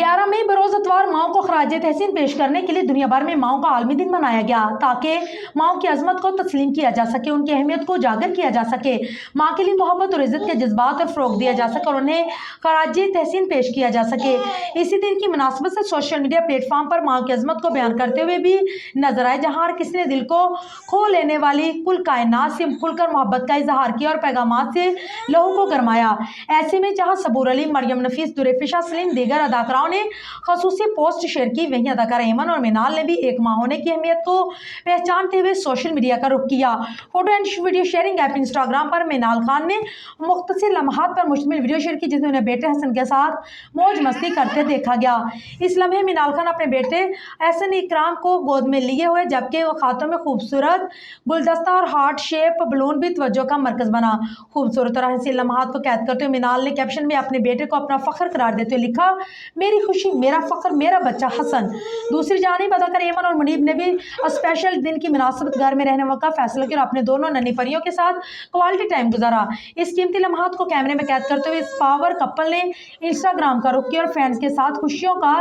11 मई बरोज इतवार माओ को खराज तहसीन पेश करने के लिए दुनिया भर में माओ का आलमी दिन मनाया गया ताकि माओ की अजमत को तस्लीम किया जा सके, उनकी अहमियत को उजागर किया जा सके, माँ के लिए मोहब्बत और इज्जत के जज्बात और फ़रोग दिया जा सके और उन्हें खराज तहसीन पेश किया जा सके। इसी दिन की मुनासबत से सोशल मीडिया प्लेटफॉर्म पर माँ की अजमत को बयान करते हुए भी नजर आए, जहाँ हर किसी ने दिल को खो लेने वाली कुल कायनात से खुलकर मोहब्बत का इजहार किया और पैगामात से लहू को गरमाया। ऐसे में जहाँ सबूर अली, मरियम नफीस, दुरेफिशा सलीम, दीगर अदाकाराओं ने खसूसी पोस्ट शेयर की, वहीं अदाकारा ऐमन और मिनाल ने भी एक माँ होने की अहमियत को पहचानते हुए सोशल मीडिया का रुख किया। Photo and video sharing app Instagram पर मिनाल खान ने मुख्तसर लम्हात पर मुश्तमिल वीडियो शेयर की, जिसमें उन्हें बेटे हसन के साथ मौज मस्ती करते देखा गया। इस लम्हे मिनाल खान अपने बेटे एहसन इकराम को गोद में लिए हुए, जबकि वो खातों में खूबसूरत गुलदस्ता और हार्ट शेप बलून भी तवज्जो का मरकज बना। खूबसूरत और हसीन लम्हात को कैद करते हुए मिनाल ने कैप्शन में अपने बेटे को अपना फख्र करार देते हुए लिखा, मेरी खुशी, मेरा फख्र, मेरा बच्चा हसन। दूसरी जानिब अदाकार ऐमन और मुनीब ने भी स्पेशल दिन की मुनासबत घर में रहने का फैसला किया और अपने दोनों नन्ही परियों के साथ क्वालिटी टाइम गुजारा। इस कीमती लम्हात को कैमरे में कैद करते हुए इस पावर कपल ने इंस्टाग्राम का रुख किया और फैंस के साथ खुशियों का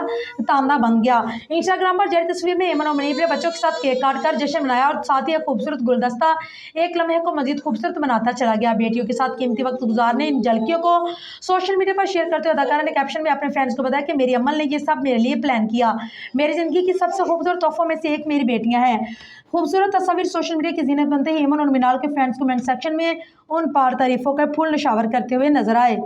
तांता बन गया। इंस्टाग्राम पर जारी तस्वीर में ऐमन और मुनीब ने बच्चों के साथ केक काट कर जश्न मनाया और साथ ही एक खूबसूरत गुलदस्ता एक लम्हे को मजीद खूबसूरत बनाता चला गया। बेटियों के साथ कीमती वक्त गुजारने इन झलकियों को सोशल मीडिया पर शेयर करते हुए अदाकारा ने कैप्शन में अपने फैंस को बताया कि मेरी अम्मा ने ये सब मेरे लिए प्लान किया, मेरी जिंदगी की सबसे खूबसूरत तोहफों में से एक मेरी बेटियां हैं। खूबसूरत तस्वीर सोशल मीडिया की जीनत बनते ही ऐमन और मिनाल के फैंस कमेंट सेक्शन में उन पार तारीफों का फूल निशावर करते हुए नजर आए।